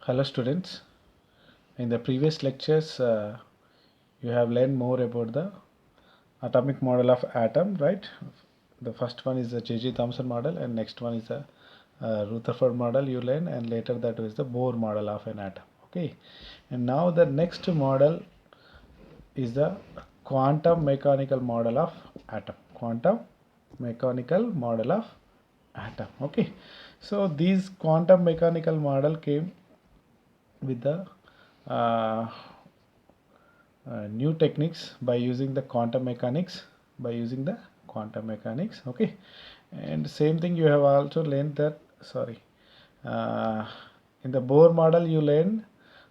Hello students, in the previous lectures you have learned more about the atomic model of atom, right? The first one is the J.J. Thomson model and next one is the Rutherford model you learn, and later that is the Bohr model of an atom. Okay, and now the next model is the quantum mechanical model of atom. Quantum mechanical model of atom. Okay, so these quantum mechanical model came with the uh, new techniques by using the quantum mechanics. Okay, and same thing you have also learned that, sorry, uh, in the Bohr model you learn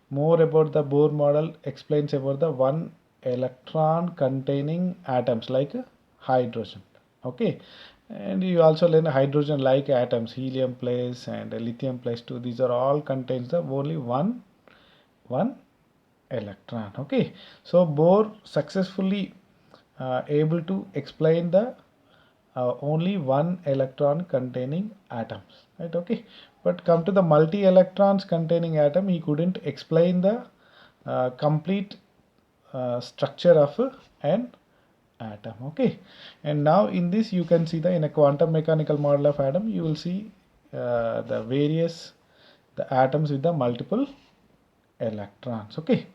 more about the Bohr model explains about the one electron containing atoms like hydrogen. Okay, and you also learn hydrogen like atoms, helium plus and lithium plus 2. These are all contains the only one electron. Okay, so Bohr successfully able to explain the only one electron containing atoms, right? Okay, but come to the multi electrons containing atom, he couldn't explain the complete structure of an atom. Okay, and now in this you can see the in a quantum mechanical model of atom you will see the various the atoms with the multiple electrons. Okay,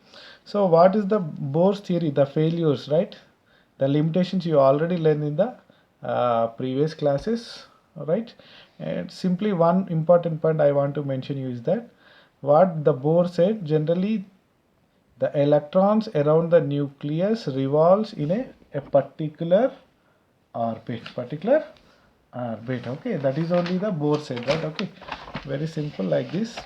so what is the Bohr's theory? The failures, right? The limitations you already learned in the previous classes, right? And simply one important point I want to mention you is that what the Bohr said, generally the electrons around the nucleus revolves in a particular orbit. Okay, that is only the Bohr said, right? Okay, very simple like this.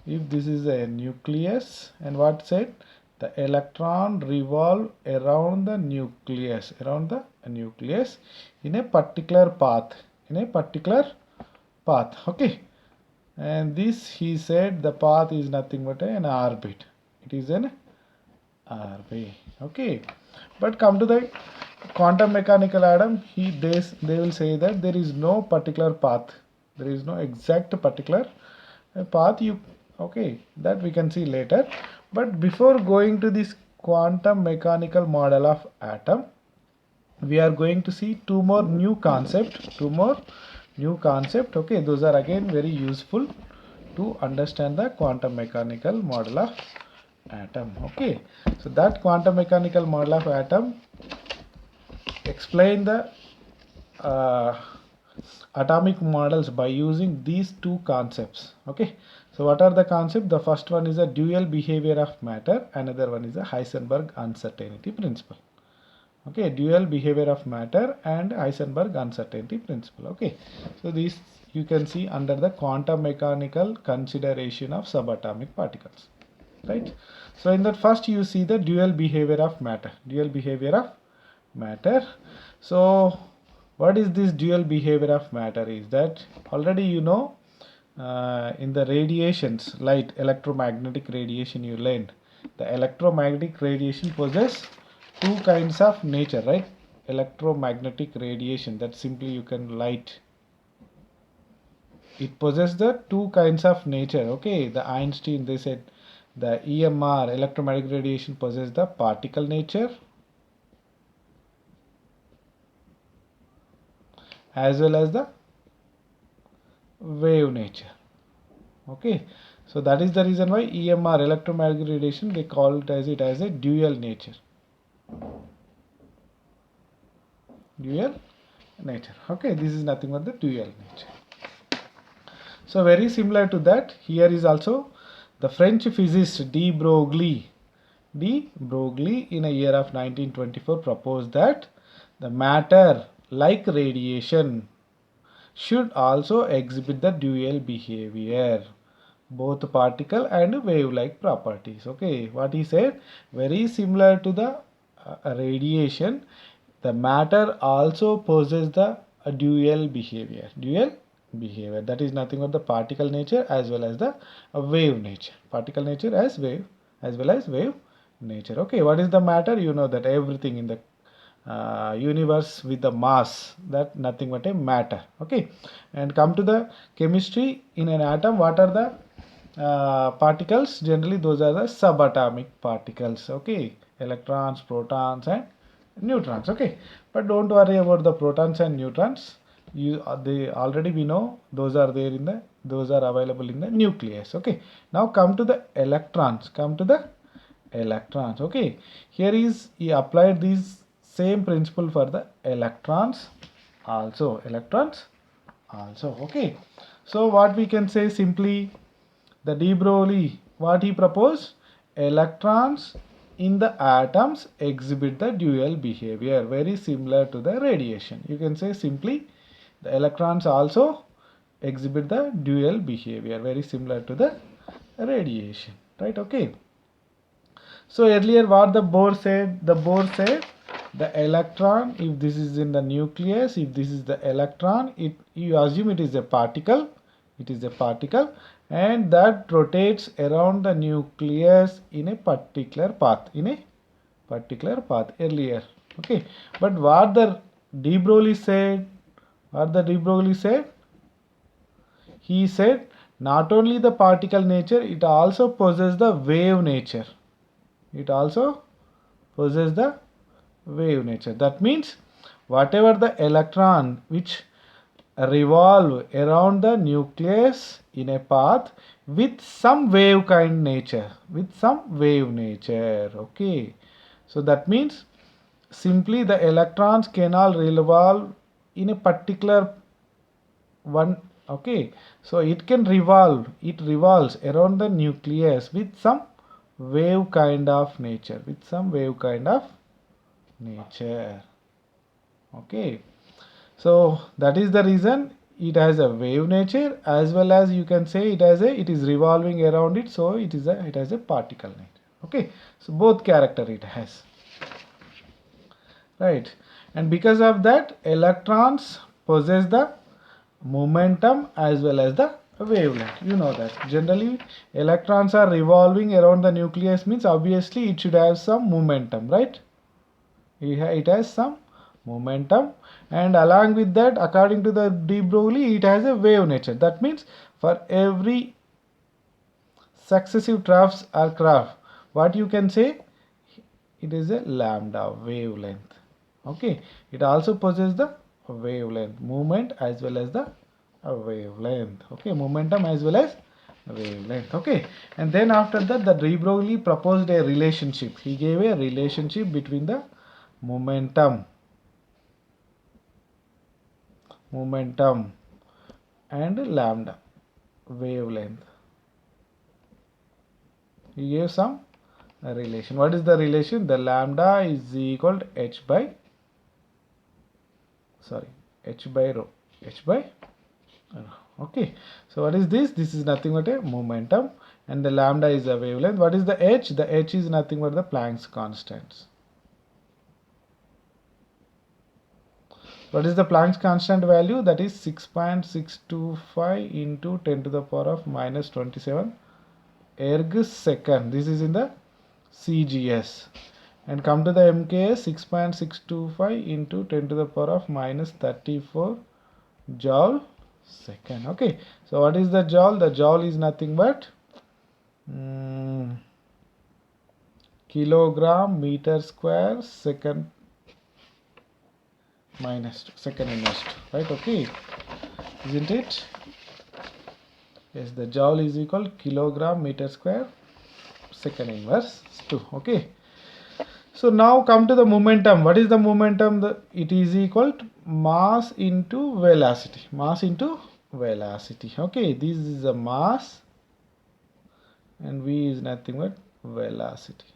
If this is a nucleus, and what said, the electron revolve around the nucleus in a particular path. Okay, and this he said the path is nothing but an orbit. It is an orbit. Okay, but come to the quantum mechanical atom, they will say that there is no particular path, there is no exact particular path. You okay, that we can see later. But before going to this quantum mechanical model of atom, we are going to see two more new concept. Okay, those are again very useful to understand the quantum mechanical model of atom. Okay, so that quantum mechanical model of atom explain the uh, atomic models by using these two concepts. Okay, so what are the concepts? The first one is a dual behavior of matter, another one is a Heisenberg uncertainty principle. Okay, dual behavior of matter and Heisenberg uncertainty principle. Okay, so these you can see under the quantum mechanical consideration of subatomic particles, right? So in that first you see the dual behavior of matter. So what is this dual behavior of matter is that already you know, in the radiations, light, electromagnetic radiation, you learned the electromagnetic radiation possess two kinds of nature, right? Electromagnetic radiation, that simply you can light, it possesses the two kinds of nature. Okay, the Einstein, they said the EMR, electromagnetic radiation, possesses the particle nature as well as the wave nature. Okay, so that is the reason why EMR, electromagnetic radiation, they call it as a dual nature. Okay, this is nothing but the dual nature. So very similar to that, here is also the French physicist De Broglie in a year of 1924 proposed that the matter like radiation should also exhibit the dual behavior, both particle and wave like properties. Okay, what he said, very similar to the radiation, the matter also possesses the dual behavior, that is nothing but the particle nature as well as the wave nature, particle nature as well as wave nature. Okay, what is the matter? You know that everything in the universe with the mass, that nothing but a matter. Okay, and come to the chemistry in an atom, what are the particles, generally those are the subatomic particles. Okay, electrons, protons and neutrons. Okay, but don't worry about the protons and neutrons. They already we know those are there in the, those are available in the nucleus. Okay, now come to the electrons. Come to the electrons. Okay, here is he applied this same principle for the electrons also. Electrons also. Okay, so what we can say simply, the de Broglie, what he proposed, electrons in the atoms exhibit the dual behavior, very similar to the radiation. You can say simply the electrons also exhibit the dual behavior, very similar to the radiation, right? Okay, so earlier what the Bohr said, the electron, if this is in the nucleus, if this is the electron, you assume it is a particle, and that rotates around the nucleus in a particular path, earlier. Okay, but what the de Broglie said, he said not only the particle nature, it also possesses the wave nature. That means whatever the electron which revolve around the nucleus in a path with some wave kind nature, okay, so that means simply the electrons cannot revolve in a particular one. Okay, so it revolves around the nucleus with some wave kind of nature, okay, so that is the reason it has a wave nature, as well as you can say it is revolving around it, so it has a particle nature. Okay, so both character it has, right? And because of that, electrons possess the momentum as well as the wavelength. You know that generally electrons are revolving around the nucleus, means obviously it should have some momentum, right? It has some momentum, and along with that, according to the de Broglie, it has a wave nature. That means for every successive troughs or curve, what you can say, it is a lambda wavelength. Okay, it also possesses the wavelength, movement as well as the wavelength. Okay, momentum as well as wavelength. Okay, and then after that, the de Broglie proposed a relationship. He gave a relationship between the momentum and lambda wavelength. He gave some relation. What is the relation? The lambda is equal to h by rho. Okay, so what is this? This is nothing but a momentum, and the lambda is a wavelength. What is the h? The h is nothing but the Planck's constants. What is the Planck's constant value? That is 6.625 into 10 to the power of minus 27 erg second. This is in the CGS. And come to the MKS, 6.625 into 10 to the power of minus 34 joule second. Okay, so what is the joule? The joule is nothing but kilogram meter square second minus 2, second inverse 2, right? Okay, isn't it? Yes, the joule is equal kilogram meter square second inverse 2. Okay, so now come to the momentum. What is the momentum? It is equal to mass into velocity. Okay, this is a mass and v is nothing but velocity,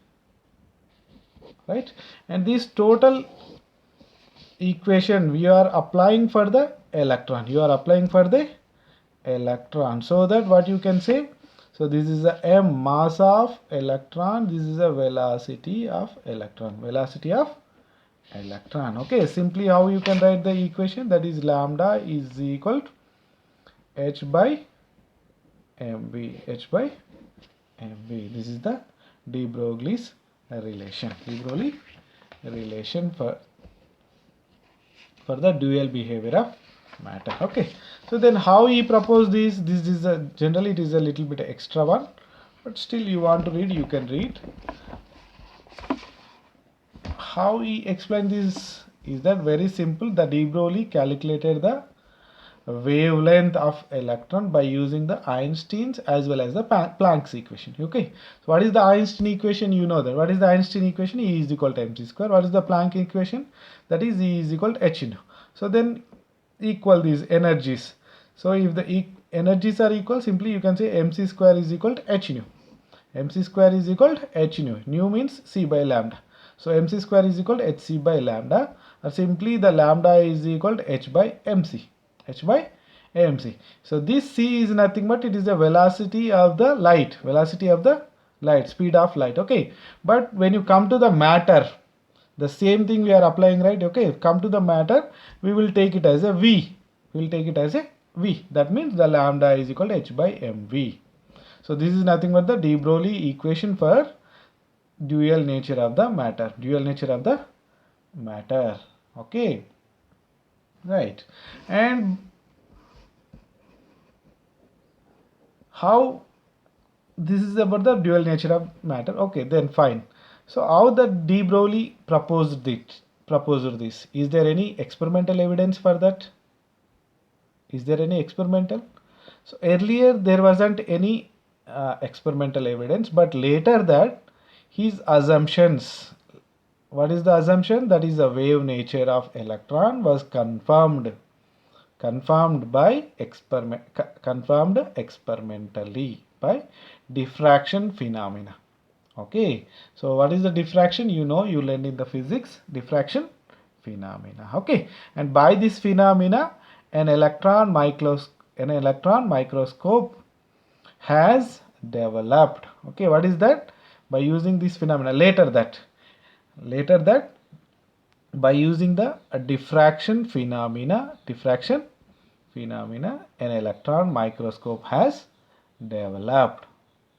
right? And this total equation we are applying for the electron. So that what you can say, so this is the m mass of electron, this is a velocity of electron. Okay, simply how you can write the equation, that is lambda is equal to h by mv. This is the de Broglie's relation. For the dual behavior of matter. Okay, so then how he proposed this is a generally it is a little bit extra one, but still you want to read, you can read. How he explained this is that very simple. The de Broglie calculated the wavelength of electron by using the Einstein's as well as the Planck's equation. Okay, so what is the Einstein equation? You know that. What is the Einstein equation? E is equal to mc square. What is the Planck equation? That is E is equal to h nu. So then equal these energies. So if the energies are equal, simply you can say mc square is equal to h nu. Mc square is equal to h nu. Nu means c by lambda. So mc square is equal to hc by lambda, or simply the lambda is equal to h by mc. H by mc. So this c is nothing but it is the velocity of the light, speed of light. Okay, but when you come to the matter, the same thing we are applying, right? Okay, come to the matter, we will take it as a v. We will take it as a v. That means the lambda is equal to h by mv. So this is nothing but the de Broglie equation for dual nature of the matter. Okay, right. And how this is about the dual nature of matter. Okay, then fine. So how the de Broglie proposed this? Is there any experimental evidence for that? So earlier there wasn't any experimental evidence, but later that his assumptions. What is the assumption? That is the wave nature of electron was confirmed experimentally by diffraction phenomena. Okay, so what is the diffraction? You know, you learned in the physics, diffraction phenomena. Okay, and by this phenomena an electron microscope has developed. Okay, what is that? By using this phenomena, later that by using the diffraction phenomena, an electron microscope has developed,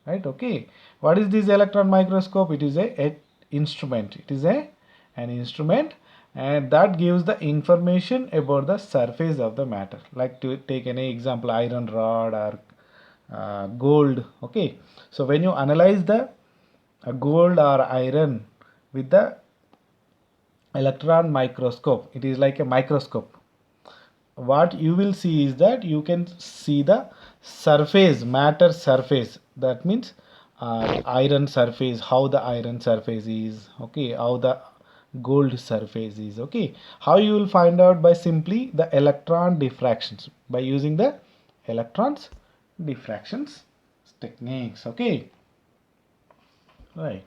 right? Okay, what is this electron microscope? It is an instrument. An instrument, and that gives the information about the surface of the matter. Like, to take any example, iron rod or gold. Okay, so when you analyze the gold or iron with the electron microscope, it is like a microscope. What you will see is that you can see the surface, matter surface. That means iron surface, how the iron surface is. Okay, how the gold surface is. Okay, how you will find out? By simply the electron diffractions, by using the electrons diffractions techniques. Okay, right.